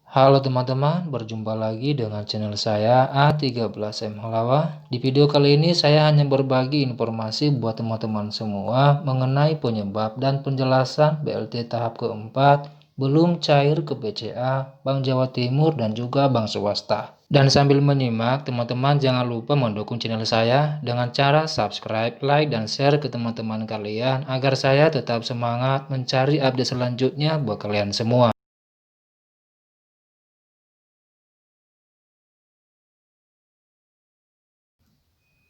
Halo teman-teman, berjumpa lagi dengan channel saya A13M Halawa. Di video kali ini saya hanya berbagi informasi buat teman-teman semua mengenai penyebab dan penjelasan BLT tahap keempat belum cair ke BCA, Bank Jawa Timur dan juga bank swasta. Dan sambil menyimak, teman-teman jangan lupa mendukung channel saya dengan cara subscribe, like, dan share ke teman-teman kalian agar saya tetap semangat mencari update selanjutnya buat kalian semua.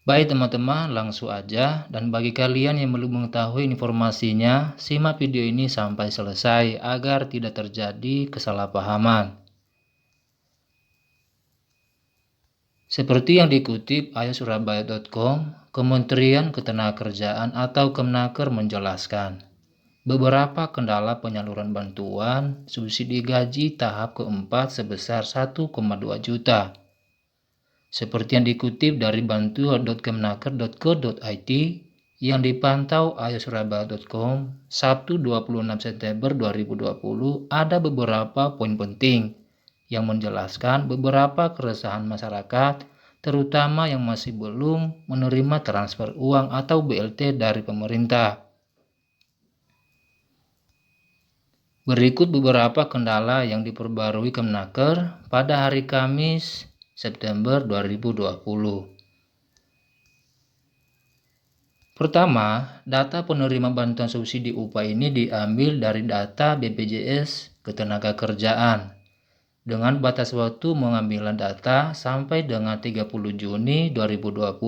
Baik teman-teman, langsung aja. Dan bagi kalian yang belum mengetahui informasinya, simak video ini sampai selesai agar tidak terjadi kesalahpahaman. Seperti yang dikutip ayosurabaya.com, Kementerian Ketenagakerjaan atau Kemnaker menjelaskan, beberapa kendala penyaluran bantuan subsidi gaji tahap keempat sebesar 1,2 juta. Seperti yang dikutip dari bantuan.kemnaker.co.id yang dipantau ayosurabaya.com Sabtu 26 September 2020, ada beberapa poin penting yang menjelaskan beberapa keresahan masyarakat, terutama yang masih belum menerima transfer uang atau BLT dari pemerintah. Berikut beberapa kendala yang diperbarui Kemnaker pada hari Kamis September 2020. Pertama, data penerima bantuan subsidi upah ini diambil dari data BPJS Ketenagakerjaan dengan batas waktu pengambilan data sampai dengan 30 Juni 2020,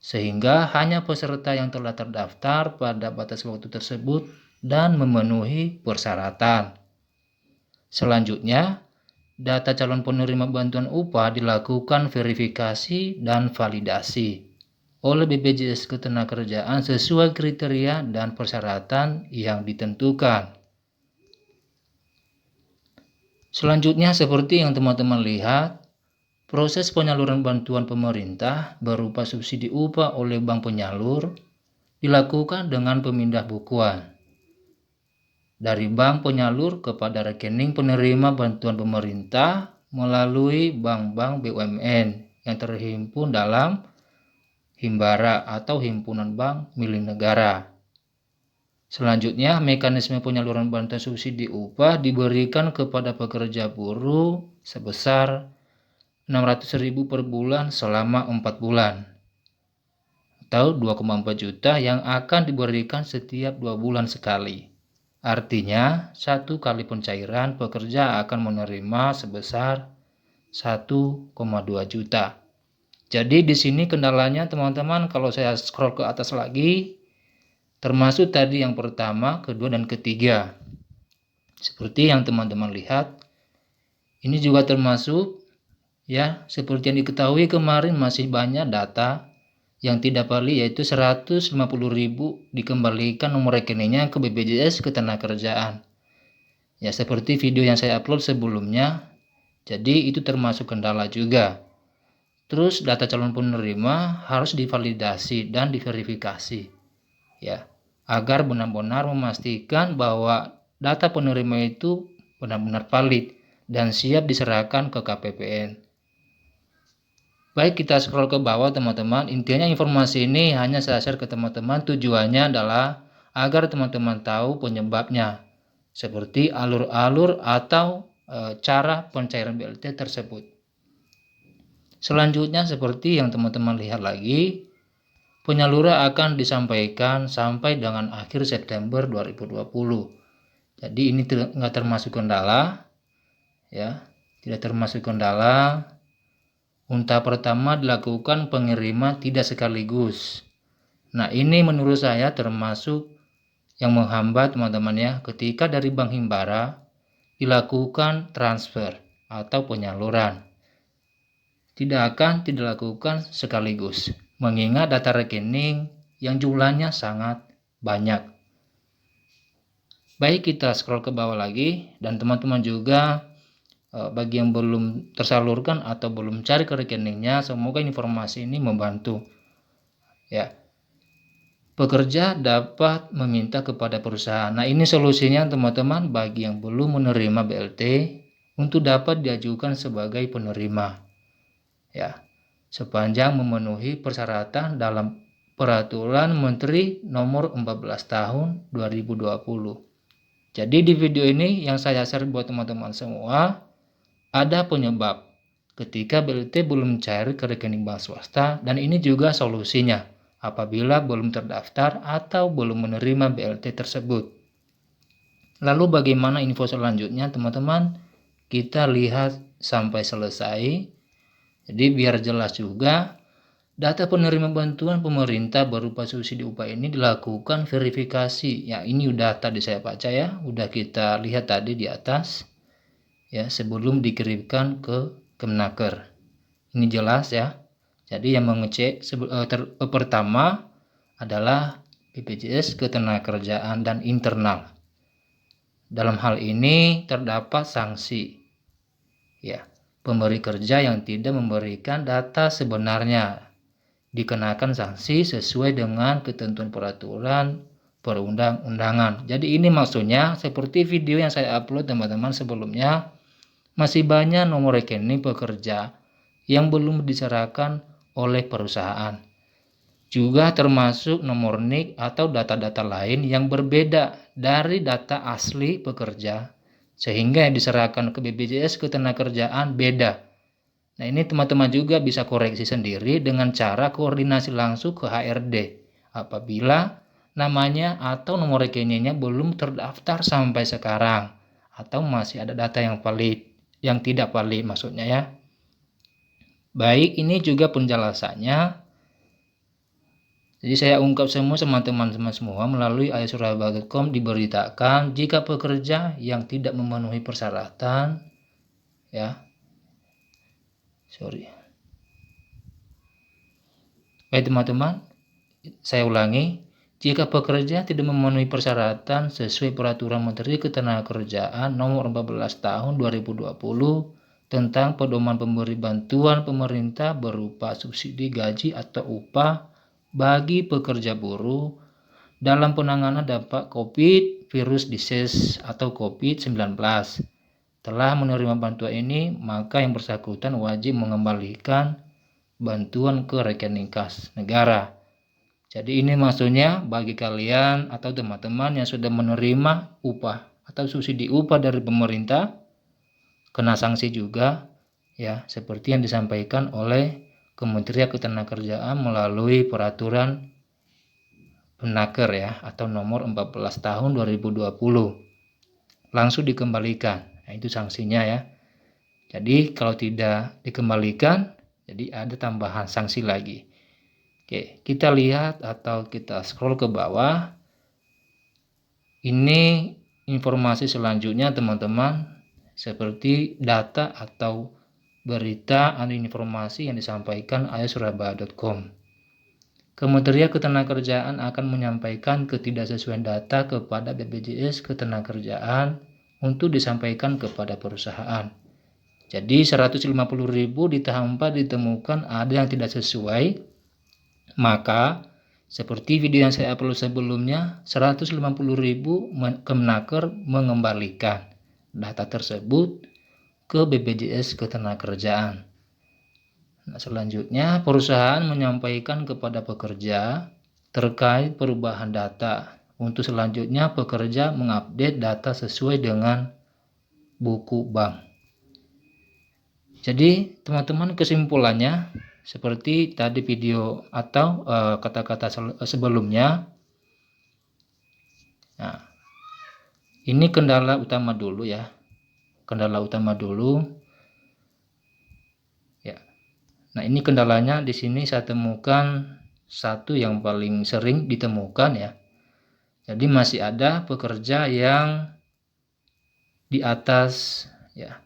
sehingga hanya peserta yang telah terdaftar pada batas waktu tersebut dan memenuhi persyaratan. Selanjutnya, data calon penerima bantuan upah dilakukan verifikasi dan validasi oleh BPJS Ketenagakerjaan sesuai kriteria dan persyaratan yang ditentukan. Selanjutnya, seperti yang teman-teman lihat, proses penyaluran bantuan pemerintah berupa subsidi upah oleh bank penyalur dilakukan dengan pemindah bukuan dari bank penyalur kepada rekening penerima bantuan pemerintah melalui bank-bank BUMN yang terhimpun dalam Himbara atau Himpunan Bank Milik Negara. Selanjutnya, mekanisme penyaluran bantuan subsidi upah diberikan kepada pekerja buruh sebesar 600.000 per bulan selama 4 bulan atau 2,4 juta yang akan diberikan setiap 2 bulan sekali. Artinya, satu kali pencairan pekerja akan menerima sebesar 1,2 juta. Jadi di sini kendalanya teman-teman, kalau saya scroll ke atas lagi, termasuk tadi yang pertama, kedua, dan ketiga. Seperti yang teman-teman lihat, ini juga termasuk ya, seperti yang diketahui kemarin masih banyak data yang tidak valid, yaitu 150.000 dikembalikan nomor rekeningnya ke BPJS Ketenagakerjaan. Ya, seperti video yang saya upload sebelumnya. Jadi itu termasuk kendala juga. Terus data calon penerima harus divalidasi dan diverifikasi, ya, agar benar-benar memastikan bahwa data penerima itu benar-benar valid dan siap diserahkan ke KPPN. Baik, kita scroll ke bawah teman-teman. Intinya informasi ini hanya saya share ke teman-teman, tujuannya adalah agar teman-teman tahu penyebabnya, seperti alur-alur atau cara pencairan BLT tersebut. Selanjutnya, seperti yang teman-teman lihat lagi, penyaluran akan disampaikan sampai dengan akhir September 2020. Jadi ini nggak termasuk kendala, ya, tidak termasuk kendala. Unta pertama dilakukan pengiriman tidak sekaligus. Nah, ini menurut saya termasuk yang menghambat teman-teman ya, ketika dari Bank Himbara dilakukan transfer atau penyaluran. Tidak dilakukan sekaligus, mengingat data rekening yang jumlahnya sangat banyak. Baik, kita scroll ke bawah lagi, dan teman-teman juga bagi yang belum tersalurkan atau belum cari ke rekeningnya, semoga informasi ini membantu. Ya, pekerja dapat meminta kepada perusahaan. Nah, ini solusinya teman-teman bagi yang belum menerima BLT. untuk dapat diajukan sebagai penerima, ya, sepanjang memenuhi persyaratan dalam Peraturan Menteri Nomor 14 Tahun 2020. Jadi di video ini yang saya share buat teman-teman semua, ada penyebab ketika BLT belum cair ke rekening bank swasta, dan ini juga solusinya apabila belum terdaftar atau belum menerima BLT tersebut. Lalu bagaimana info selanjutnya teman-teman? Kita lihat sampai selesai. Jadi biar jelas juga, data penerima bantuan pemerintah berupa subsidi upah ini dilakukan verifikasi. Ya, ini udah tadi saya baca ya, udah kita lihat tadi di atas. Ya, sebelum dikirimkan ke Kemenaker. Ini jelas ya. Jadi yang mengecek pertama adalah BPJS Ketenagakerjaan dan internal. Dalam hal ini terdapat sanksi, ya, pemberi kerja yang tidak memberikan data sebenarnya dikenakan sanksi sesuai dengan ketentuan peraturan perundang-undangan. Jadi ini maksudnya seperti video yang saya upload teman-teman sebelumnya, masih banyak nomor rekening pekerja yang belum diserahkan oleh perusahaan. Juga termasuk nomor NIK atau data-data lain yang berbeda dari data asli pekerja, sehingga yang diserahkan ke BPJS Ketenagakerjaan beda. Nah, ini teman-teman juga bisa koreksi sendiri dengan cara koordinasi langsung ke HRD apabila namanya atau nomor rekeningnya belum terdaftar sampai sekarang, atau masih ada data yang valid, yang tidak valid maksudnya ya. Baik, ini juga penjelasannya. Jadi saya ungkap semua teman-teman semua melalui ayatsurabaya.com. Diberitakan jika pekerja yang tidak memenuhi persyaratan, ya, baik teman-teman, saya ulangi, jika pekerja tidak memenuhi persyaratan sesuai Peraturan Menteri Ketenagakerjaan Nomor 14 Tahun 2020 tentang pedoman pemberi bantuan pemerintah berupa subsidi gaji atau upah bagi pekerja buruh dalam penanganan dampak COVID virus disease atau COVID-19 telah menerima bantuan ini, maka yang bersangkutan wajib mengembalikan bantuan ke rekening kas negara. Jadi ini maksudnya bagi kalian atau teman-teman yang sudah menerima upah atau subsidi upah dari pemerintah, kena sanksi juga ya, seperti yang disampaikan oleh Kementerian Ketenagakerjaan melalui peraturan Penaker ya, atau nomor 14 tahun 2020. Langsung dikembalikan. Nah, itu sanksinya ya. Jadi kalau tidak dikembalikan, jadi ada tambahan sanksi lagi. Oke, kita lihat atau kita scroll ke bawah. Ini informasi selanjutnya teman-teman, seperti data atau berita atau informasi yang disampaikan ayatsurabaya.com. Kementerian Ketenagakerjaan akan menyampaikan ketidaksesuaian data kepada BPJS Ketenagakerjaan untuk disampaikan kepada perusahaan. Jadi 150.000 di tahap 4 ditemukan ada yang tidak sesuai, maka seperti video yang saya upload sebelumnya, 150.000 Kemenaker mengembalikan data tersebut ke BPJS Ketenagakerjaan. Nah, selanjutnya perusahaan menyampaikan kepada pekerja terkait perubahan data. Untuk selanjutnya pekerja mengupdate data sesuai dengan buku bank. Jadi teman-teman, kesimpulannya seperti tadi video atau kata-kata sebelumnya. Nah, ini kendala utama dulu ya. Kendala utama dulu. Nah, ini kendalanya di sini saya temukan satu yang paling sering ditemukan ya. Jadi masih ada pekerja yang di atas ya,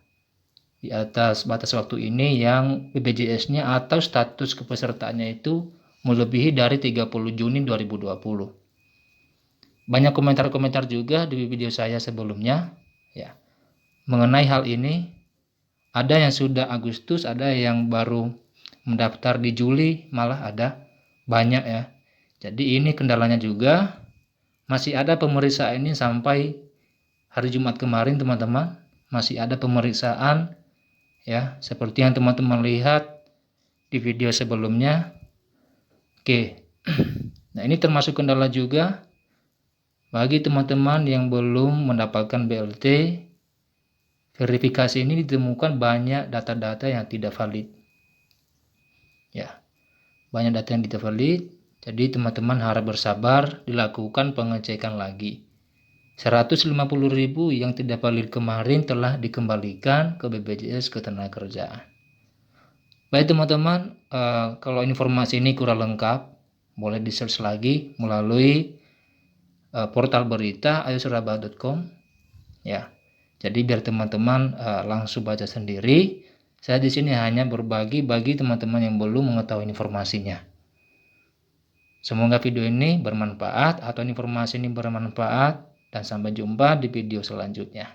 di atas batas waktu ini yang BPJS-nya atau status kepesertaannya itu melebihi dari 30 Juni 2020. Banyak komentar-komentar juga di video saya sebelumnya ya mengenai hal ini. Ada yang sudah Agustus, ada yang baru mendaftar di Juli, malah ada banyak ya. Jadi ini kendalanya juga. Masih ada pemeriksaan ini sampai hari Jumat kemarin teman-teman, masih ada pemeriksaan ya, seperti yang teman-teman lihat di video sebelumnya. Oke. Nah, ini termasuk kendala juga bagi teman-teman yang belum mendapatkan BLT. Verifikasi ini ditemukan banyak data-data yang tidak valid. Ya, banyak data yang tidak valid. Jadi teman-teman harap bersabar, dilakukan pengecekan lagi. 150.000 yang tidak valid kemarin telah dikembalikan ke BPJS Ketenagakerjaan. Baik teman-teman, kalau informasi ini kurang lengkap, boleh di-search lagi melalui portal berita ayosurabaya.com ya. Jadi biar teman-teman langsung baca sendiri. Saya di sini hanya berbagi bagi teman-teman yang belum mengetahui informasinya. Semoga video ini bermanfaat atau informasi ini bermanfaat, dan sampai jumpa di video selanjutnya.